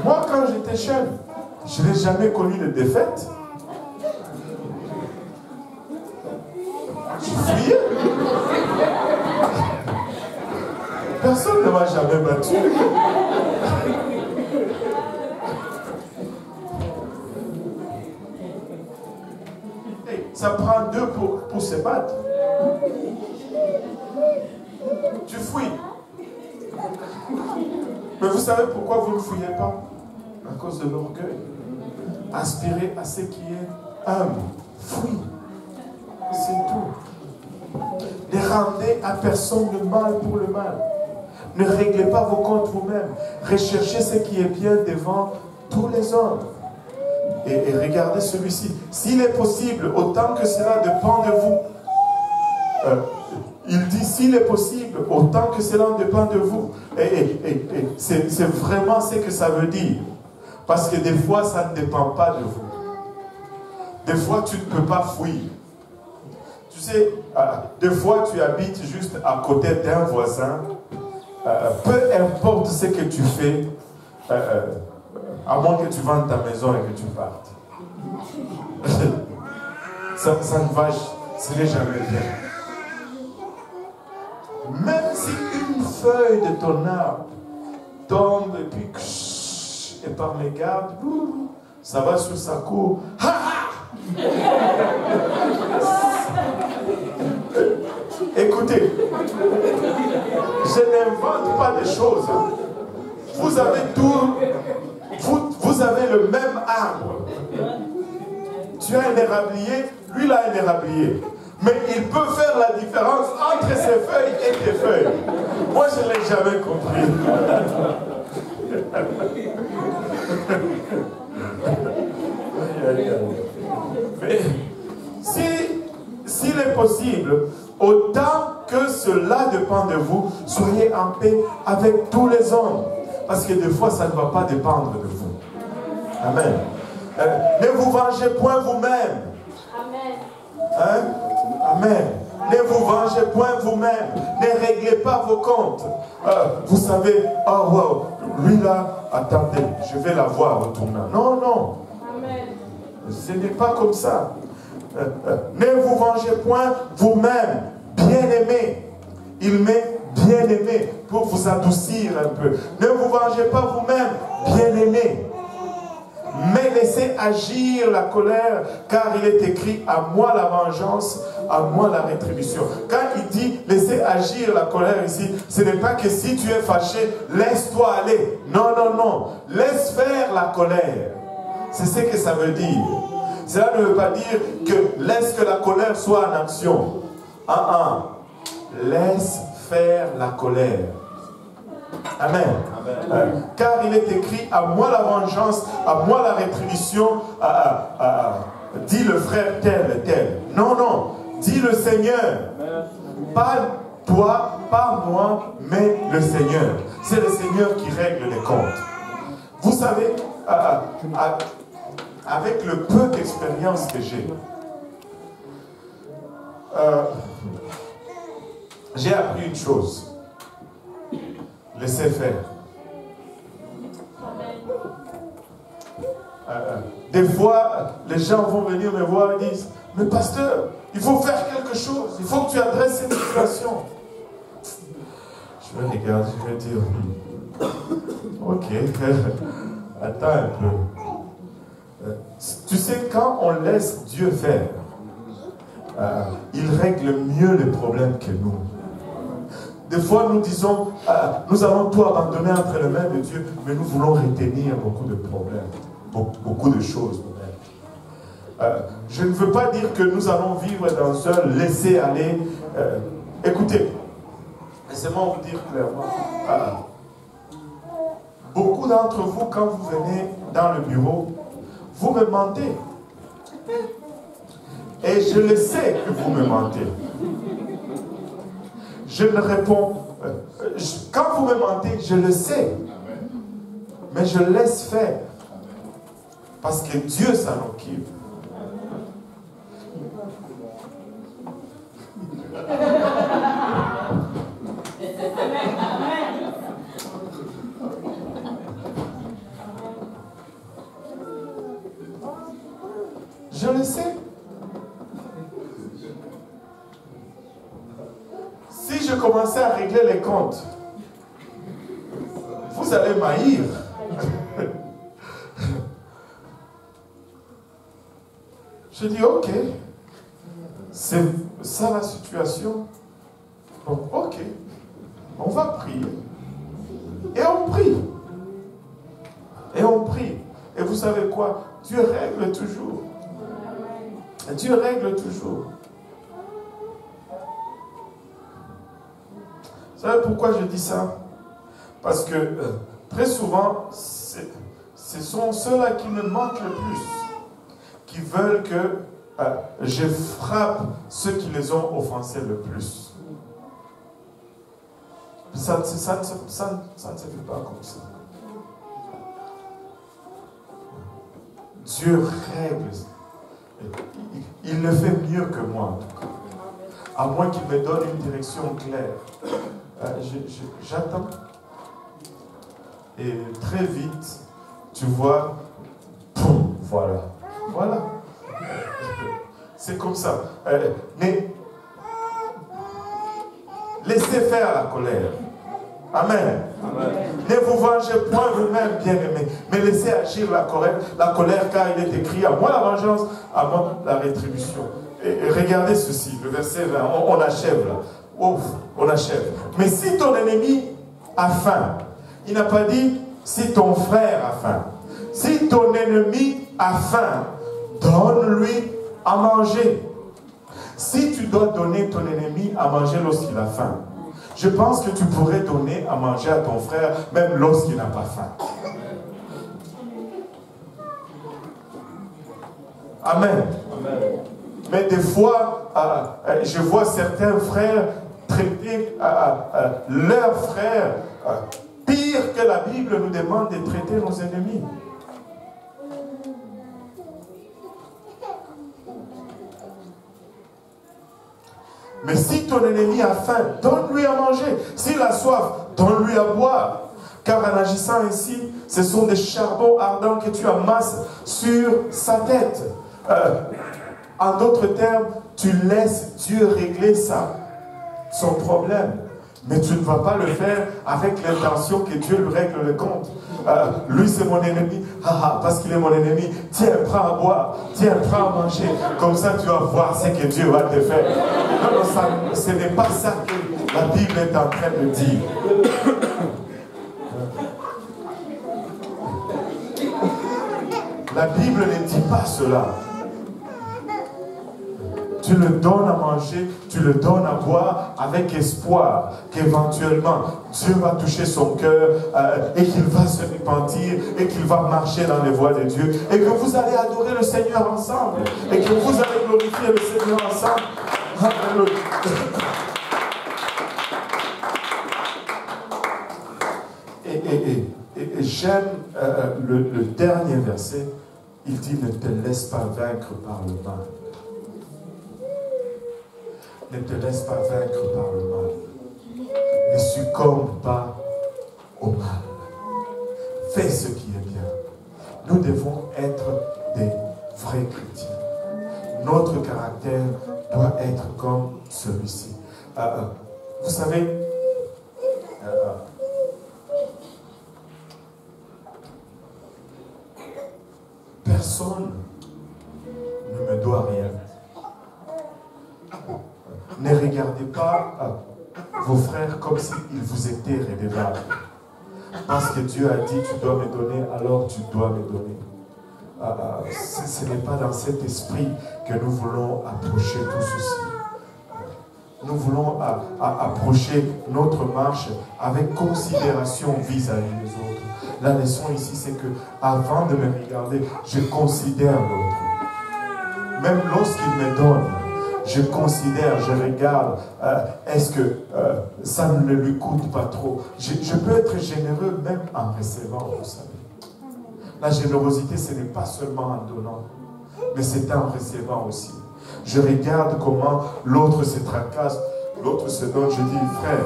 Moi, quand j'étais jeune, je n'ai jamais connu de défaite. Je fuyais. Personne ne m'a jamais battu. Ça prend deux pour se battre. Tu fouilles. Mais vous savez pourquoi vous ne fouillez pas? À cause de l'orgueil. Aspirez à ce qui est humble. Fouille. C'est tout. Ne rendez à personne le mal pour le mal. Ne réglez pas vos comptes vous-même. Recherchez ce qui est bien devant tous les hommes. Et regardez celui-ci. S'il est possible, autant que cela dépend de vous. Il dit, s'il est possible, autant que cela dépend de vous. Et c'est vraiment ce que ça veut dire. Parce que des fois, ça ne dépend pas de vous. Des fois, tu ne peux pas fuir. Tu sais, des fois, tu habites juste à côté d'un voisin. Peu importe ce que tu fais, à moins que tu vendes ta maison et que tu partes. ça ne va, serait jamais bien. Même si une feuille de ton arbre tombe et puis et par mégarde, ça va sur sa cour. Écoutez, je n'invente pas des choses. Vous avez tout, vous avez le même arbre. Tu as un érablier, lui il a un érablier. Mais il peut faire la différence entre ses feuilles et tes feuilles. Moi, je ne l'ai jamais compris. Mais s'il est possible, autant que cela dépend de vous, soyez en paix avec tous les hommes. Parce que des fois, ça ne va pas dépendre de vous. Amen. Ne vous vengez point vous-même. Amen. Hein? Amen. Ne vous vengez point vous-même. Ne réglez pas vos comptes. Vous savez, oh wow, lui là, attendez, je vais la voir au tournant. Non, non. Amen. Ce n'est pas comme ça. Ne vous vengez point vous-même, bien-aimé. Il met bien-aimé pour vous adoucir un peu. Ne vous vengez pas vous-même, bien-aimé. Mais laissez agir la colère, car il est écrit, à moi la vengeance, à moi la rétribution. Quand il dit laissez agir la colère ici, ce n'est pas que si tu es fâché, laisse-toi aller. Non, non, non. Laisse faire la colère. C'est ce que ça veut dire. Cela ne veut pas dire que laisse que la colère soit en action. Laisse faire la colère. Amen. Amen. Car il est écrit, à moi la vengeance, à moi la rétribution, dit le frère tel et tel. Non, non, dit le Seigneur. Pas toi, pas moi, mais le Seigneur. C'est le Seigneur qui règle les comptes. Vous savez, avec le peu d'expérience que j'ai appris une chose. Laissez faire. Des fois, les gens vont venir me voir et disent, mais pasteur, il faut faire quelque chose, il faut que tu adresses cette situation. Je vais regarder, je vais dire, ok, attends un peu. Tu sais, quand on laisse Dieu faire, il règle mieux les problèmes que nous. Des fois, nous disons, nous allons tout abandonner entre les mains de Dieu, mais nous voulons retenir beaucoup de problèmes, beaucoup de choses. Je ne veux pas dire que nous allons vivre dans un laisser-aller. Écoutez, laissez-moi vous dire clairement. Beaucoup d'entre vous, quand vous venez dans le bureau, vous me mentez. Et je le sais que vous me mentez. Je ne réponds. Quand vous me mentez, je le sais. Mais je laisse faire. Parce que Dieu s'en occupe. le sais. Si je commençais à régler les comptes, vous allez m'haïr. Je dis, ok, c'est ça la situation. Bon, ok, on va prier. Et on prie. Et on prie. Et vous savez quoi? Dieu règle toujours. Dieu règle toujours. Vous savez pourquoi je dis ça? Parce que très souvent, ce sont ceux-là qui me manquent le plus, qui veulent que je frappe ceux qui les ont offensés le plus. Ça ne se fait pas comme ça. Dieu règle. Il le fait mieux que moi, en tout cas. À moins qu'il me donne une direction claire. J'attends. Et très vite, tu vois, boum, voilà. Voilà. C'est comme ça. Mais laissez faire la colère. Amen. Amen. Ne vous vengez point vous-même, bien-aimés, mais laissez agir la colère, car il est écrit, à moi la vengeance, à moi la rétribution. Et regardez ceci, le verset 20, on achève là. Ouf, on achève. Mais si ton ennemi a faim, il n'a pas dit si ton frère a faim. Si ton ennemi a faim, donne-lui à manger. Si tu dois donner ton ennemi à manger lorsqu'il a faim, je pense que tu pourrais donner à manger à ton frère même lorsqu'il n'a pas faim. Amen. Amen. Mais des fois, je vois certains frères traiter leurs frères pire que la Bible nous demande de traiter nos ennemis. Mais si ton ennemi a faim, donne-lui à manger. S'il a soif, donne-lui à boire. Car en agissant ainsi, ce sont des charbons ardents que tu amasses sur sa tête. En d'autres termes, tu laisses Dieu régler son problème. Mais tu ne vas pas le faire avec l'intention que Dieu lui règle le compte. Lui, c'est mon ennemi. Parce qu'il est mon ennemi. Tiens, prends à boire. Tiens, prends à manger. Comme ça, tu vas voir ce que Dieu va te faire. Non, ce n'est pas ça que la Bible est en train de dire. La Bible ne dit pas cela. Tu le donnes à manger, tu le donnes à boire avec espoir qu'éventuellement Dieu va toucher son cœur et qu'il va se repentir et qu'il va marcher dans les voies de Dieu et que vous allez adorer le Seigneur ensemble et que vous allez glorifier le Seigneur ensemble. Alléluia. Et j'aime le dernier verset. Il dit: ne te laisse pas vaincre par le mal. Ne te laisse pas vaincre par le mal. Ne succombe pas au mal. Fais ce qui est bien. Nous devons être des vrais chrétiens. Notre caractère doit être comme celui-ci. Vous savez, personne ne me doit rien. Ne regardez pas vos frères comme s'ils vous étaient redevables. Parce que Dieu a dit, tu dois me donner, alors tu dois me donner. Ce n'est pas dans cet esprit que nous voulons approcher tout ceci. Nous voulons approcher notre marche avec considération vis-à-vis des autres. La leçon ici, c'est que avant de me regarder, je considère l'autre. Même lorsqu'il me donne, je considère, je regarde, est-ce que ça ne lui coûte pas trop? Je peux être généreux même en recevant, vous savez. La générosité, ce n'est pas seulement en donnant, mais c'est en recevant aussi. Je regarde comment l'autre se tracasse, l'autre se donne. Je dis, frère,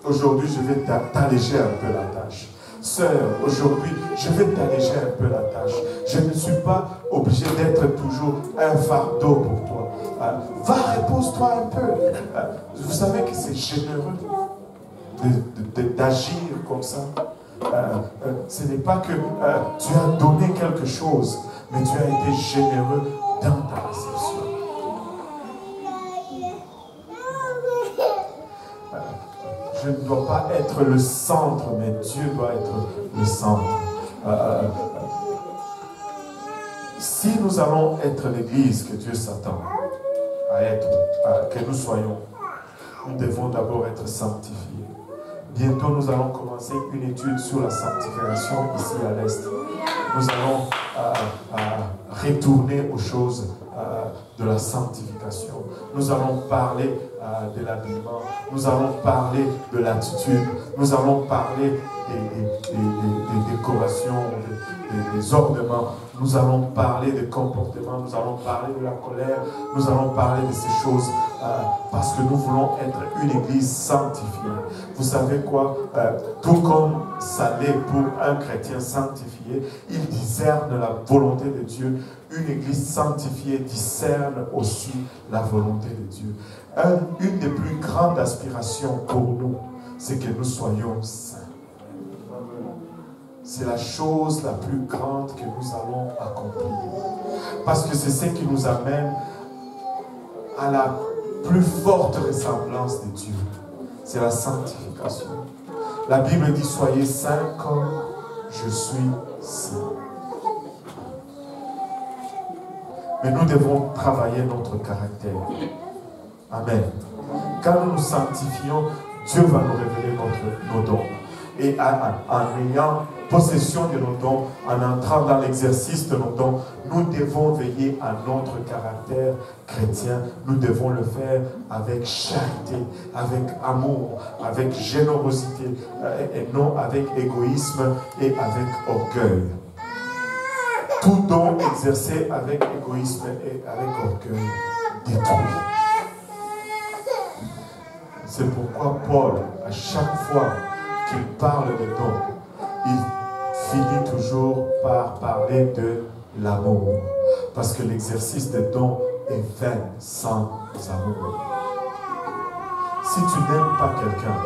aujourd'hui, je vais t'alléger un peu la tâche. sœur, aujourd'hui, je vais t'alléger un peu la tâche. Je ne suis pas obligé d'être toujours un fardeau pour toi. Va, repose-toi un peu. Vous savez que c'est généreux d'agir comme ça. Ce n'est pas que tu as donné quelque chose, mais tu as été généreux dans ta réception. Je ne dois pas être le centre, mais Dieu doit être le centre. Si nous allons être l'église que Dieu s'attend à être, que nous soyons, nous devons d'abord être sanctifiés. Bientôt, nous allons commencer une étude sur la sanctification ici à l'Est. Nous allons retourner aux choses de la sanctification. Nous allons parler de l'habillement. Nous allons parler de l'attitude. Nous allons parler des décorations, des ornements. Nous allons parler des comportements. Nous allons parler de la colère. Nous allons parler de ces choses parce que nous voulons être une église sanctifiée. Vous savez quoi? Tout comme ça l'est pour un chrétien sanctifié, il discerne la volonté de Dieu. Une église sanctifiée discerne aussi la volonté de Dieu. Une des plus grandes aspirations pour nous, c'est que nous soyons saints. C'est la chose la plus grande que nous allons accomplir. Parce que c'est ce qui nous amène à la plus forte ressemblance de Dieu. C'est la sanctification. La Bible dit, soyez saints comme je suis saint. Mais nous devons travailler notre caractère. Amen. Quand nous nous sanctifions, Dieu va nous révéler nos dons. Et en ayant possession de nos dons, en entrant dans l'exercice de nos dons, nous devons veiller à notre caractère chrétien. Nous devons le faire avec charité, avec amour, avec générosité, et non avec égoïsme et avec orgueil. Tout don exercé avec égoïsme et avec orgueil détruit. C'est pourquoi Paul, à chaque fois qu'il parle de dons, il finit toujours par parler de l'amour. Parce que l'exercice des dons est vain sans amour. Si tu n'aimes pas quelqu'un,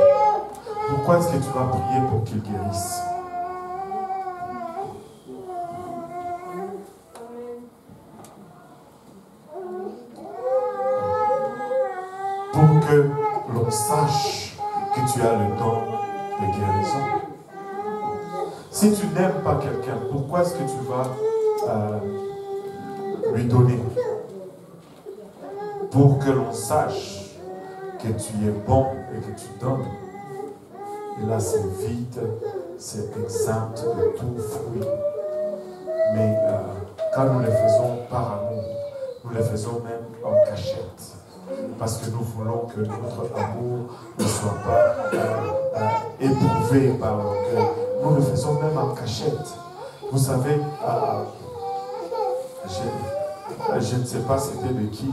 pourquoi est-ce que tu vas prier pour qu'il guérisse? Pour que l'on sache que tu as le don de guérison. Si tu n'aimes pas quelqu'un, pourquoi est-ce que tu vas lui donner? Pour que l'on sache que tu es bon et que tu donnes. Et là, c'est vide, c'est exempt de tout fruit. Mais quand nous le faisons par amour, nous le faisons même en cachette. Parce que nous voulons que notre amour ne soit pas éprouvé par l'orgueil. Nous le faisons même en cachette. Vous savez, je ne sais pas c'était de qui,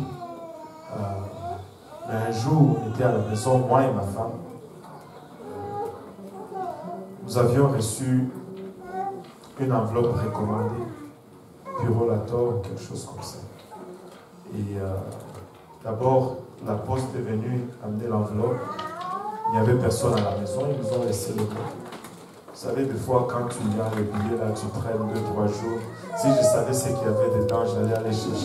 mais un jour, on était à la maison, moi et ma femme. Nous avions reçu une enveloppe recommandée, Purolator ou quelque chose comme ça. Et d'abord, la poste est venue amener l'enveloppe. Il n'y avait personne à la maison, ils nous ont laissé le mot. Vous savez, des fois, quand tu as le billet, là, tu traînes 2-3 jours. Si je savais ce qu'il y avait dedans, j'allais aller chercher.